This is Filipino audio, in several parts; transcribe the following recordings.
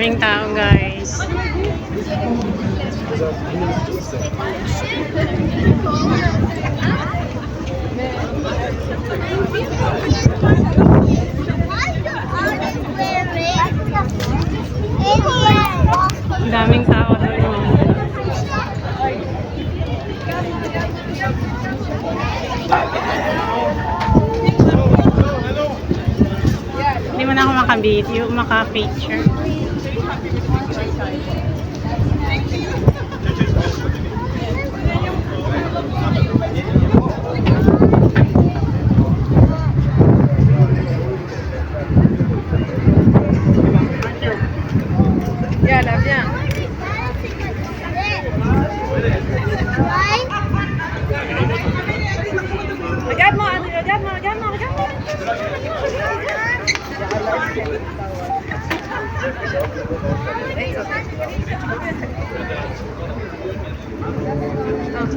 Daming tao, guys. Daming tao doon. Hindi mo na ako maka-video, maka-picture. Yala, viens. Regarde-moi, regarde-moi, regarde-moi, regarde-moi.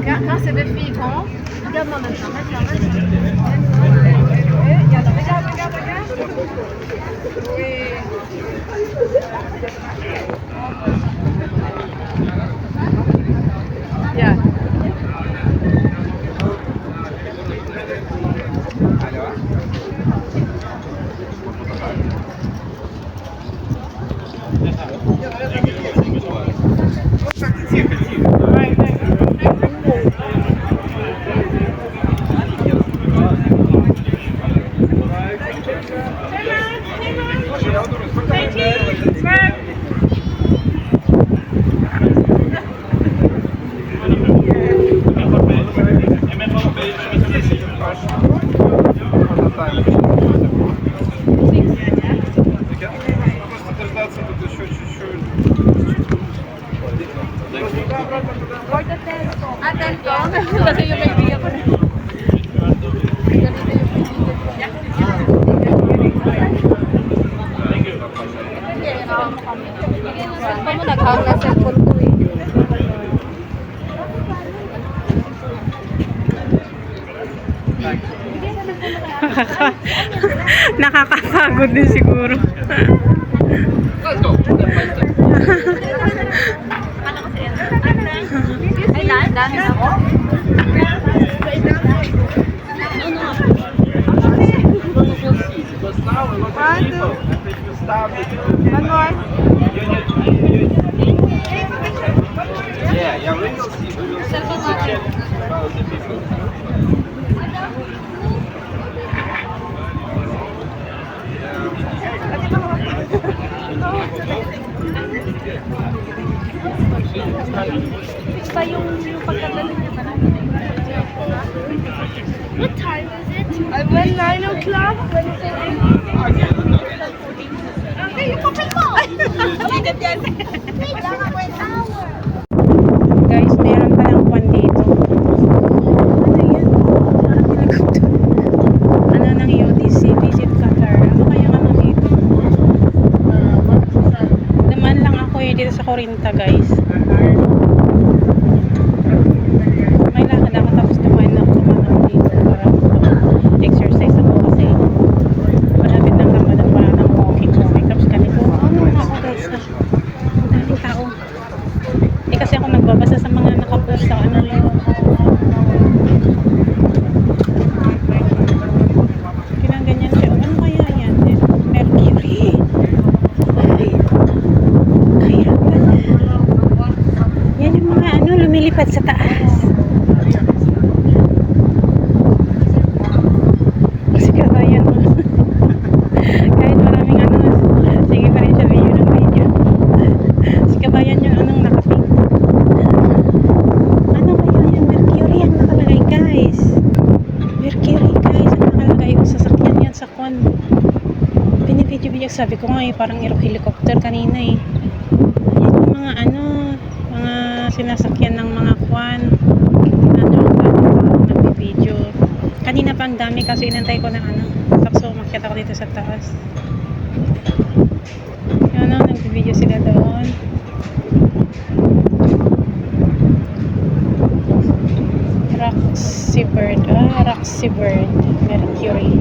Quand c'est des filles grandes, regarde-moi maintenant, Yala, regarde, regarde, regarde. Oui. Yeah. Kasi yung may bigyan ko na. Saan mo nag-hang na cellphone ko eh. Nakakapagod din siguro. Ay, dami na ako. One more. Cellphone natin. Pa yung pagkadali niya pa natin. What time is it? I went 9 o'clock. Okay, yung papel mo! Ulitin yan. Guys, meron palang kwan dito. Ano yan? Ano ng UTC? Visit Qatar. Ano kaya ano dito? Naman lang ako dito sa Corinta, guys. May lakad ako tapos dumain ako dito para exercise ako kasi malapit ng Ramadan, wala nang walking tapos ganito. Ano na ako, guys? Ang daming tao. Kasi ako nagbabasa sa mga nakapost sa ano yun. Ganyan siya. Ano kaya yan? Mercury. Ay. Kaya pala. Yan yung mga ano lumilipad sa taas. Kasi kabayan mo. Kahit maraming ano, sige pa rin siya video ng video. Kasi kabayan yung anong nakaping. Ano kaya yan? Mercury ang nakalagay, guys. Mercury, guys. Ang nakalagay yung sasakyan yan sa kwan. Binibidyo-bidyo. Sabi ko nga parang helicopter kanina eh. Yan yung mga ano, mga sinasakyan ng mga kwan. Ano, nagbibidyo. Kanina pa ang dami kasi inantay ko na ano. Tapos umakyat ako dito sa taas. Yan o, nagbibidyo sila doon. Roxy Bird. Roxy Bird. Mercury.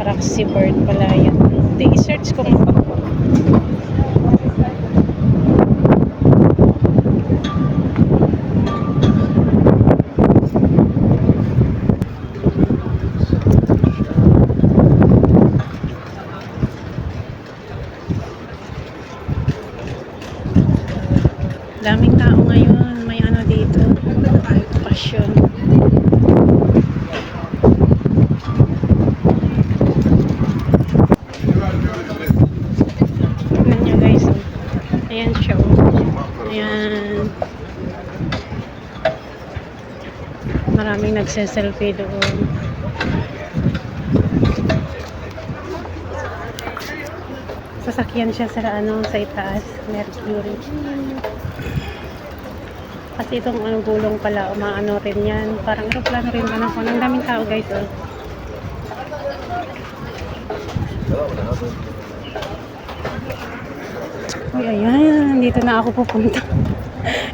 Roxy Bird pala yan. I-search ko nga. Daming tao ngayon. May ano dito. Passion. Tignan nyo guys. Oh. Ayan siya. Oh. Ayan. Maraming nagse-selfie doon. Sasakyan siya sa ano, sa itaas, Mercury. Kasi itong ano, gulong pala, umaano rin yan. Parang aeroplano rin ba ako. Ang daming tao guys, oh. Uy, ayan. Dito na ako pupunta.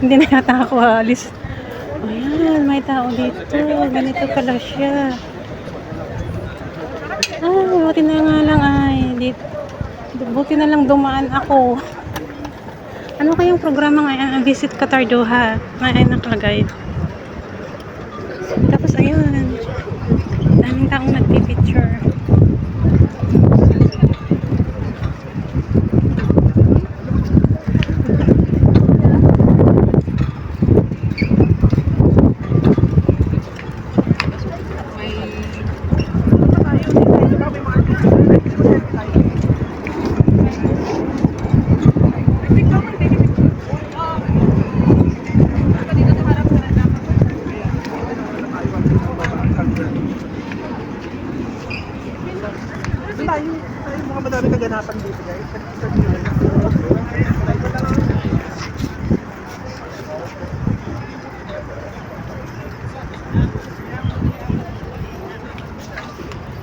Hindi na yata ako alis. Ayan, may tao dito. Ganito pala siya. Buti na nga lang ay. Buti na lang dumaan ako. Ano kayang programa ngayon? Visit Qatar Doha. Ay nakalagay. Tapos ayun. Daming taong nagpipicture. Tayo mga madami kaganapan dito guys.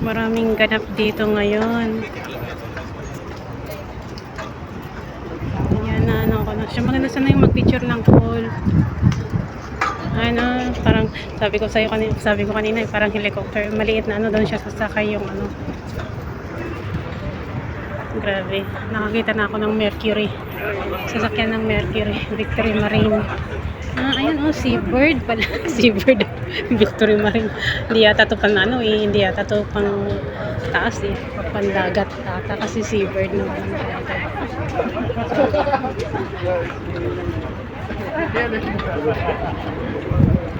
Maraming ganap dito ngayon. Ayan na ano ko na. Siya maganda sana yung mag-picture ng call. Ano, parang sabi ko kanina, parang helicopter. Maliit na ano doon siya sasakay yung ano. Grabe. Nakakita na ako ng Mercury. Sasakyan ng Mercury. Victory Marine. Ayan oh, Seabird pala. Seabird. Victory Marine. Hindi yata to pang ano eh. Hindi yata to pang taas eh. Pandagat ata. Kasi Seabird naman.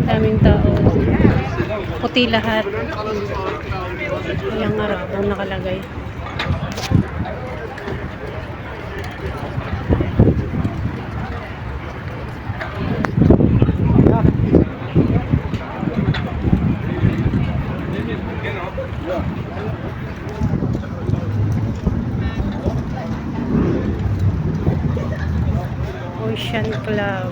Daming tao. Puti lahat. Yung Arabong nakalagay. Ocean Club.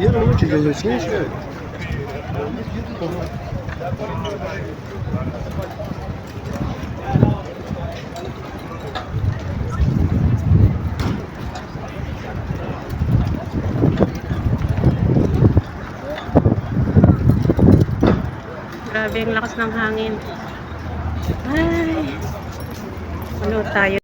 Yan ano, çiziyorsun işte. Grabe ang lakas ng hangin. Ay. Ano tayo?